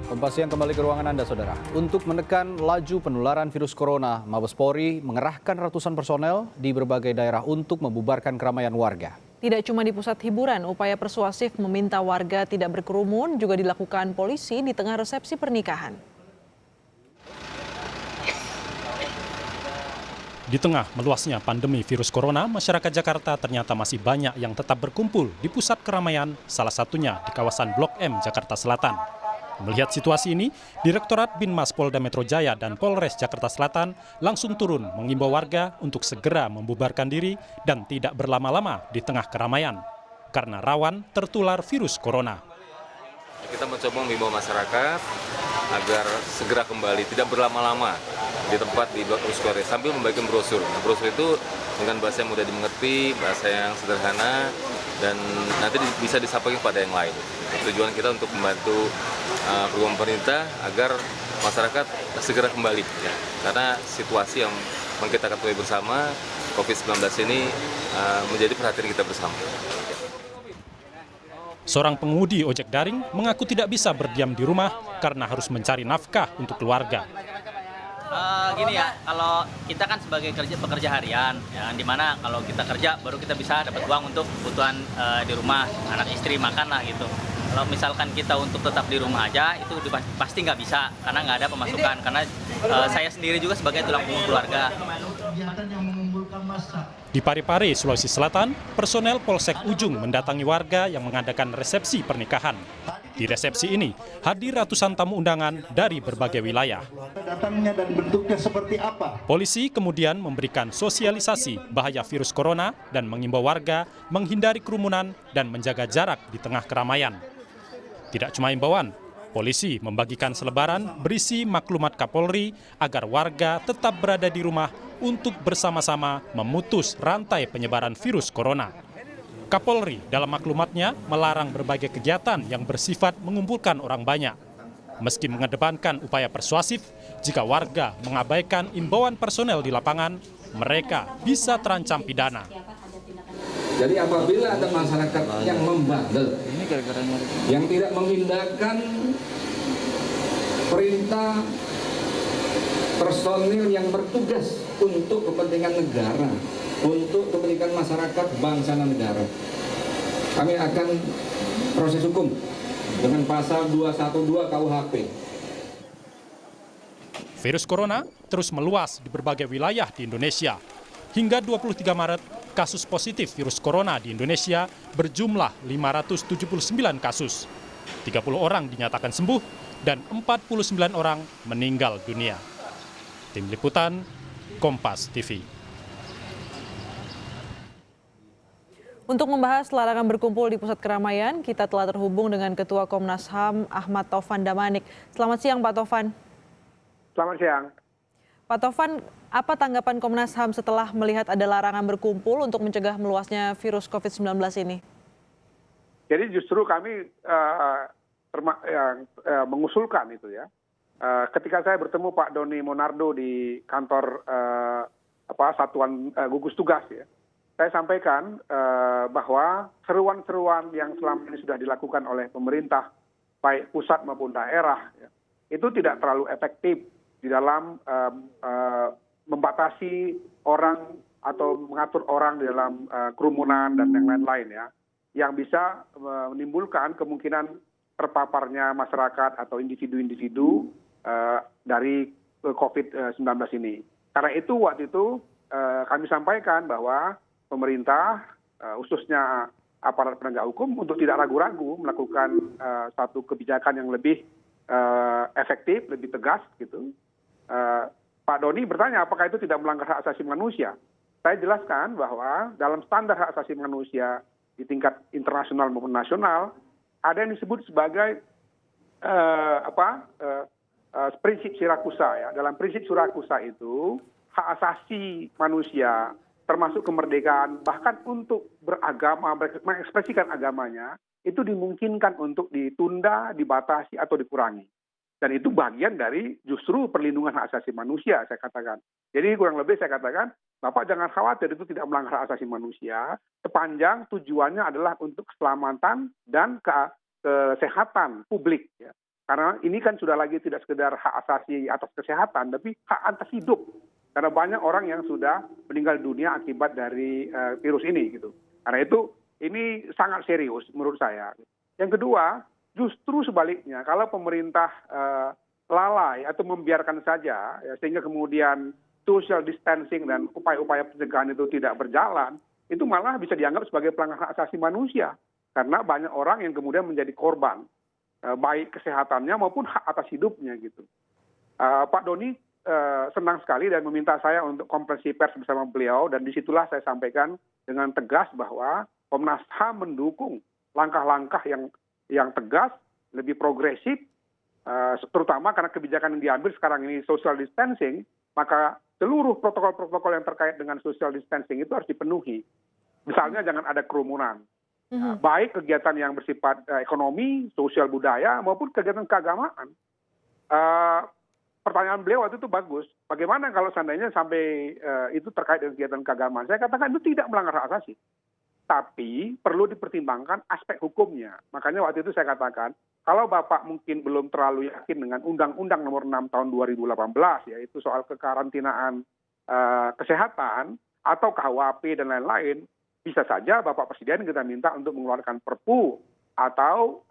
Kompas Siang kembali ke ruangan Anda, Saudara. Untuk menekan laju penularan virus corona, Mabes Polri mengerahkan ratusan personel di berbagai daerah untuk membubarkan keramaian warga. Tidak cuma di pusat hiburan, upaya persuasif meminta warga tidak berkerumun juga dilakukan polisi di tengah resepsi pernikahan. Di tengah meluasnya pandemi virus corona, masyarakat Jakarta ternyata masih banyak yang tetap berkumpul di pusat keramaian, salah satunya di kawasan Blok M, Jakarta Selatan. Melihat situasi ini, Direktorat Binmas Polda Metro Jaya dan Polres Jakarta Selatan langsung turun mengimbau warga untuk segera membubarkan diri dan tidak berlama-lama di tengah keramaian, karena rawan tertular virus corona. Kita mencoba mengimbau masyarakat agar segera kembali, tidak berlama-lama di tempat di Blok M Square sambil membagikan brosur. Nah, brosur itu dengan bahasa yang mudah dimengerti, bahasa yang sederhana, dan nanti bisa disampaikan kepada yang lain. Tujuan kita untuk membantu program pemerintah agar masyarakat segera kembali, ya. Karena situasi yang kita ketahui bersama, COVID-19 ini menjadi perhatian kita bersama. Seorang pengemudi ojek daring mengaku tidak bisa berdiam di rumah karena harus mencari nafkah untuk keluarga. Gini ya, kalau kita kan sebagai pekerja harian, ya, dimana kalau kita kerja baru kita bisa dapat uang untuk kebutuhan di rumah, anak istri makan lah gitu. Kalau misalkan kita untuk tetap di rumah aja, itu pasti nggak bisa, karena nggak ada pemasukan. Karena saya sendiri juga sebagai tulang punggung keluarga. Di Parepare, Sulawesi Selatan, personel Polsek Ujung mendatangi warga yang mengadakan resepsi pernikahan. Di resepsi ini, hadir ratusan tamu undangan dari berbagai wilayah. Datangnya dan bentuknya seperti apa? Polisi kemudian memberikan sosialisasi bahaya virus corona dan mengimbau warga menghindari kerumunan dan menjaga jarak di tengah keramaian. Tidak cuma imbauan, polisi membagikan selebaran berisi maklumat Kapolri agar warga tetap berada di rumah untuk bersama-sama memutus rantai penyebaran virus corona. Kapolri dalam maklumatnya melarang berbagai kegiatan yang bersifat mengumpulkan orang banyak. Meski mengedepankan upaya persuasif, jika warga mengabaikan imbauan personel di lapangan, mereka bisa terancam pidana. Jadi apabila ada masyarakat yang membandel, yang tidak mengindahkan perintah personil yang bertugas untuk kepentingan negara, untuk kepentingan masyarakat, bangsa dan negara, kami akan proses hukum dengan pasal 212 KUHP. Virus corona terus meluas di berbagai wilayah di Indonesia. Hingga 23 Maret, kasus positif virus corona di Indonesia berjumlah 579 kasus. 30 orang dinyatakan sembuh dan 49 orang meninggal dunia. Tim Liputan, Kompas TV. Untuk membahas larangan berkumpul di pusat keramaian, kita telah terhubung dengan Ketua Komnas HAM Ahmad Taufan Damanik. Selamat siang, Pak Taufan. Selamat siang. Pak Taufan, apa tanggapan Komnas HAM setelah melihat ada larangan berkumpul untuk mencegah meluasnya virus COVID-19 ini? Jadi justru kami mengusulkan itu ya. Ketika saya bertemu Pak Doni Monardo di kantor Satuan Gugus Tugas ya, saya sampaikan bahwa seruan-seruan yang selama ini sudah dilakukan oleh pemerintah, baik pusat maupun daerah, ya, itu tidak terlalu efektif di dalam membatasi orang atau mengatur orang di dalam kerumunan dan yang lain-lain ya, yang bisa menimbulkan kemungkinan terpaparnya masyarakat atau individu-individu dari COVID-19 ini. Karena itu waktu itu kami sampaikan bahwa pemerintah, khususnya aparat penegak hukum, untuk tidak ragu-ragu melakukan satu kebijakan yang lebih efektif, lebih tegas gitu. Pak Doni bertanya apakah itu tidak melanggar hak asasi manusia. Saya jelaskan bahwa dalam standar hak asasi manusia di tingkat internasional maupun nasional ada yang disebut sebagai prinsip Sirakusa ya. Dalam prinsip Sirakusa itu hak asasi manusia termasuk kemerdekaan bahkan untuk beragama, mengekspresikan agamanya itu dimungkinkan untuk ditunda, dibatasi atau dikurangi. Dan itu bagian dari justru perlindungan hak asasi manusia, saya katakan. Jadi kurang lebih saya katakan, Bapak jangan khawatir itu tidak melanggar hak asasi manusia, sepanjang tujuannya adalah untuk keselamatan dan kesehatan publik. Ya. Karena ini kan sudah lagi tidak sekedar hak asasi atas kesehatan, tapi hak atas hidup. Karena banyak orang yang sudah meninggal dunia akibat dari virus ini gitu. Karena itu ini sangat serius menurut saya. Yang kedua, justru sebaliknya, kalau pemerintah lalai atau membiarkan saja, ya, sehingga kemudian social distancing dan upaya-upaya pencegahan itu tidak berjalan, itu malah bisa dianggap sebagai pelanggaran hak asasi manusia. Karena banyak orang yang kemudian menjadi korban, baik kesehatannya maupun hak atas hidupnya gitu. Pak Doni senang sekali dan meminta saya untuk konferensi pers bersama beliau, dan disitulah saya sampaikan dengan tegas bahwa Komnas HAM mendukung langkah-langkah yang tegas, lebih progresif, terutama karena kebijakan yang diambil sekarang ini social distancing, maka seluruh protokol-protokol yang terkait dengan social distancing itu harus dipenuhi. Misalnya jangan ada kerumunan, baik kegiatan yang bersifat ekonomi, sosial budaya, maupun kegiatan keagamaan. Pertanyaan beliau waktu itu bagus, bagaimana kalau seandainya sampai itu terkait dengan kegiatan keagamaan? Saya katakan itu tidak melanggar hak asasi, tapi perlu dipertimbangkan aspek hukumnya. Makanya waktu itu saya katakan, kalau Bapak mungkin belum terlalu yakin dengan Undang-Undang Nomor 6 Tahun 2018, yaitu soal kekarantinaan kesehatan atau KUHP dan lain-lain, bisa saja Bapak Presiden kita minta untuk mengeluarkan Perpu atau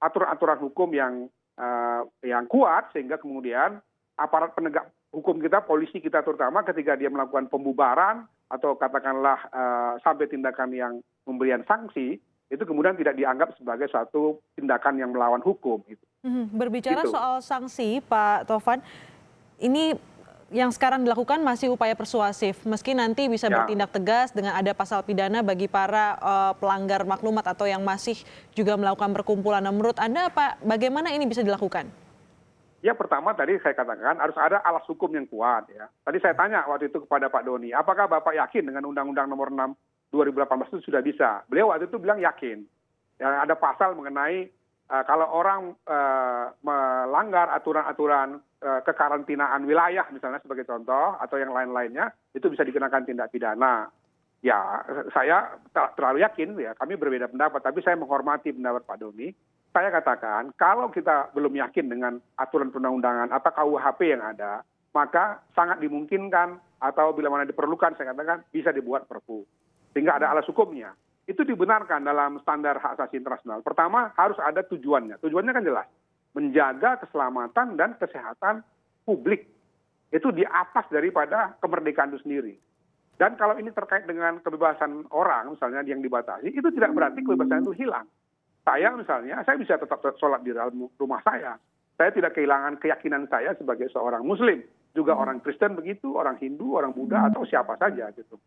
aturan-aturan hukum yang kuat, sehingga kemudian aparat penegak hukum kita, polisi kita terutama, ketika dia melakukan pembubaran atau katakanlah sampai tindakan yang memberikan sanksi, itu kemudian tidak dianggap sebagai suatu tindakan yang melawan hukum. Gitu. Berbicara Gitu. soal sanksi, Pak Tovan, ini yang sekarang dilakukan masih upaya persuasif, meski nanti bisa bertindak tegas dengan ada pasal pidana bagi para pelanggar maklumat atau yang masih juga melakukan perkumpulan. Nah, menurut Anda bagaimana ini bisa dilakukan? Ya, pertama tadi saya katakan harus ada alas hukum yang kuat. Ya. Tadi saya tanya waktu itu kepada Pak Doni, apakah Bapak yakin dengan Undang-Undang Nomor 6 2018 itu sudah bisa? Beliau waktu itu bilang yakin. Ya, ada pasal mengenai kalau orang melanggar aturan-aturan kekarantinaan wilayah misalnya sebagai contoh, atau yang lain-lainnya, itu bisa dikenakan tindak pidana. Ya, saya terlalu yakin, ya kami berbeda pendapat, tapi saya menghormati pendapat Pak Doni. Saya katakan, kalau kita belum yakin dengan aturan perundang-undangan atau KUHP yang ada, maka sangat dimungkinkan atau bila mana diperlukan, saya katakan bisa dibuat Perpu. Sehingga ada alas hukumnya. Itu dibenarkan dalam standar hak asasi internasional. Pertama, harus ada tujuannya. Tujuannya kan jelas. Menjaga keselamatan dan kesehatan publik. Itu di atas daripada kemerdekaan itu sendiri. Dan kalau ini terkait dengan kebebasan orang, misalnya yang dibatasi, itu tidak berarti kebebasan itu hilang. Saya misalnya, saya bisa tetap sholat di dalam rumah saya. Saya tidak kehilangan keyakinan saya sebagai seorang Muslim. Juga orang Kristen begitu, orang Hindu, orang Buddha, atau siapa saja gitu.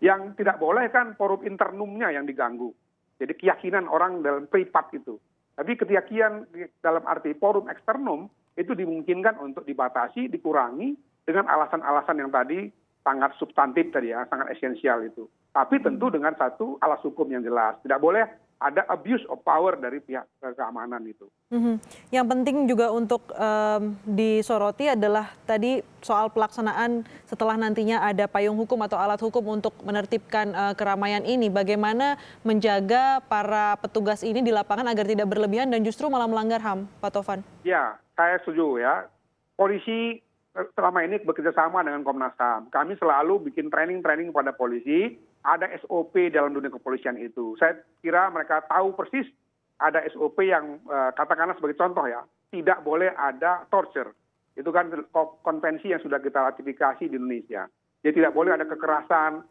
Yang tidak boleh kan forum internumnya yang diganggu. Jadi keyakinan orang dalam privat itu. Tapi keyakinan dalam arti forum eksternum itu dimungkinkan untuk dibatasi, dikurangi dengan alasan-alasan yang tadi sangat substantif tadi ya, sangat esensial itu. Tapi tentu dengan satu alas hukum yang jelas. Tidak boleh ada abuse of power dari pihak keamanan itu. Yang penting juga untuk disoroti adalah tadi soal pelaksanaan setelah nantinya ada payung hukum atau alat hukum untuk menertibkan keramaian ini. Bagaimana menjaga para petugas ini di lapangan agar tidak berlebihan dan justru malah melanggar HAM, Pak Tovan? Ya, saya setuju ya. Polisi selama ini bekerja sama dengan Komnas HAM. Kami selalu bikin training-training kepada polisi. Ada SOP dalam dunia kepolisian itu. Saya kira mereka tahu persis ada SOP yang katakanlah sebagai contoh ya, tidak boleh ada torture. Itu kan konvensi yang sudah kita ratifikasi di Indonesia. Jadi tidak boleh ada kekerasan,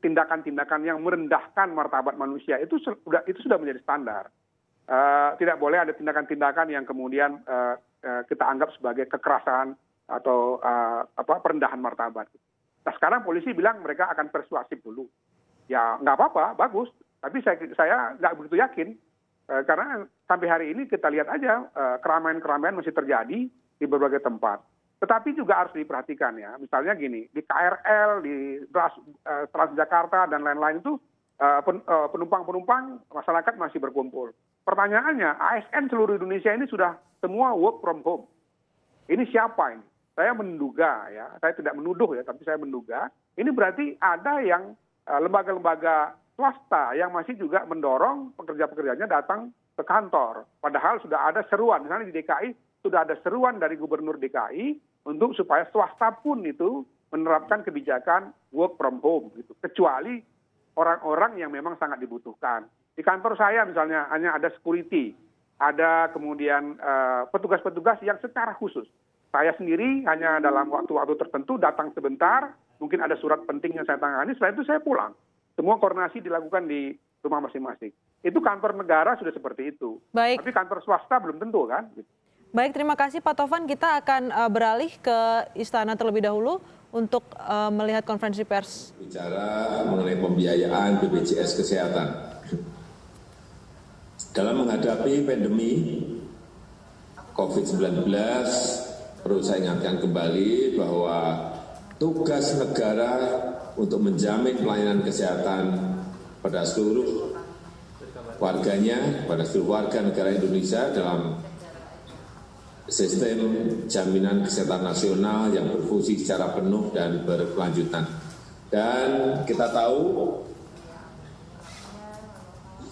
tindakan-tindakan yang merendahkan martabat manusia. Itu sudah menjadi standar. Tidak boleh ada tindakan-tindakan yang kemudian kita anggap sebagai kekerasan atau perendahan martabat. Nah, sekarang polisi bilang mereka akan persuasif dulu. Ya nggak apa-apa, bagus. Tapi saya nggak begitu yakin. Karena sampai hari ini kita lihat aja keramaian-keramaian masih terjadi di berbagai tempat. Tetapi juga harus diperhatikan ya. Misalnya gini, di KRL, di Transjakarta dan lain-lain itu penumpang-penumpang masyarakat masih berkumpul. Pertanyaannya, ASN seluruh Indonesia ini sudah semua work from home. Ini siapa ini? Saya menduga ya, saya tidak menuduh ya, tapi saya menduga ini berarti ada yang lembaga-lembaga swasta yang masih juga mendorong pekerja-pekerjanya datang ke kantor. Padahal sudah ada seruan, misalnya di DKI sudah ada seruan dari Gubernur DKI untuk supaya swasta pun itu menerapkan kebijakan work from home gitu. Kecuali orang-orang yang memang sangat dibutuhkan. Di kantor saya misalnya hanya ada security, ada kemudian petugas-petugas yang secara khusus. Saya sendiri hanya dalam waktu-waktu tertentu datang sebentar, mungkin ada surat penting yang saya tangani, setelah itu saya pulang. Semua koordinasi dilakukan di rumah masing-masing. Itu kantor negara sudah seperti itu. Baik. Tapi kantor swasta belum tentu kan. Baik, terima kasih Pak Tovan. Kita akan beralih ke Istana terlebih dahulu untuk melihat konferensi pers. Bicara mengenai pembiayaan BPJS Kesehatan. Dalam menghadapi pandemi COVID-19, perlu saya ingatkan kembali bahwa tugas negara untuk menjamin pelayanan kesehatan pada seluruh warganya, pada seluruh warga negara Indonesia dalam sistem jaminan kesehatan nasional yang berfungsi secara penuh dan berkelanjutan. Dan kita tahu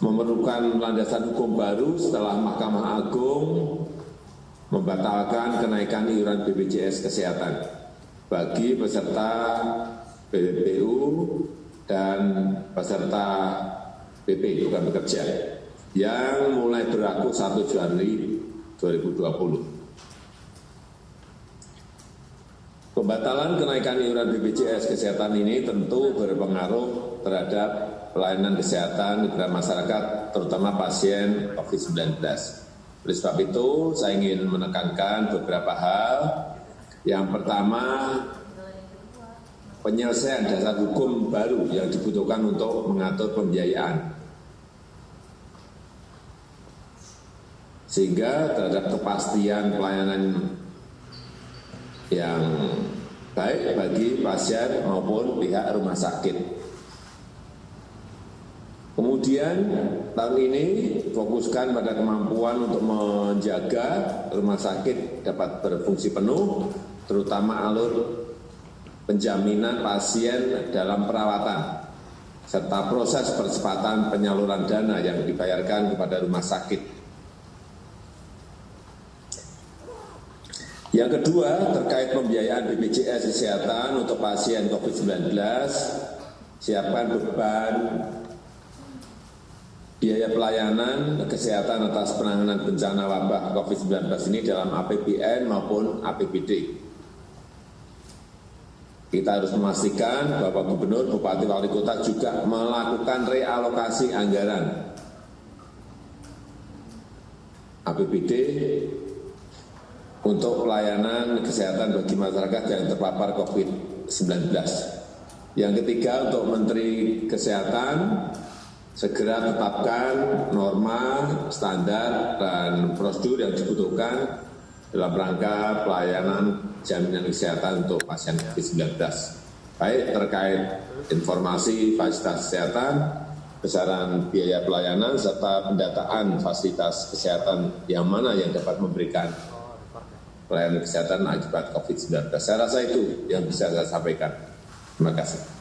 memerlukan landasan hukum baru setelah Mahkamah Agung membatalkan kenaikan iuran BPJS Kesehatan bagi peserta BPPU dan peserta BP bukan bekerja yang mulai berlaku 1 Januari 2020. Pembatalan kenaikan iuran BPJS Kesehatan ini tentu berpengaruh terhadap pelayanan kesehatan kepada masyarakat, terutama pasien COVID-19. Oleh sebab itu, saya ingin menekankan beberapa hal. Yang pertama, penyelesaian dasar hukum baru yang dibutuhkan untuk mengatur pembiayaan. Sehingga terhadap kepastian pelayanan yang baik bagi pasien maupun pihak rumah sakit. Kemudian tahun ini fokuskan pada kemampuan untuk menjaga rumah sakit dapat berfungsi penuh, terutama alur penjaminan pasien dalam perawatan, serta proses percepatan penyaluran dana yang dibayarkan kepada rumah sakit. Yang kedua, terkait pembiayaan BPJS Kesehatan untuk pasien COVID-19, siapkan beban biaya pelayanan kesehatan atas penanganan bencana wabah COVID-19 ini dalam APBN maupun APBD. Kita harus memastikan bahwa gubernur, bupati, wali kota juga melakukan realokasi anggaran APBD untuk pelayanan kesehatan bagi masyarakat yang terpapar COVID-19. Yang ketiga, untuk Menteri Kesehatan segera tetapkan norma, standar, dan prosedur yang dibutuhkan dalam rangka pelayanan jaminan kesehatan untuk pasien COVID-19. Baik terkait informasi fasilitas kesehatan, besaran biaya pelayanan, serta pendataan fasilitas kesehatan yang mana yang dapat memberikan pelayanan kesehatan akibat COVID-19. Saya rasa itu yang bisa saya sampaikan. Terima kasih.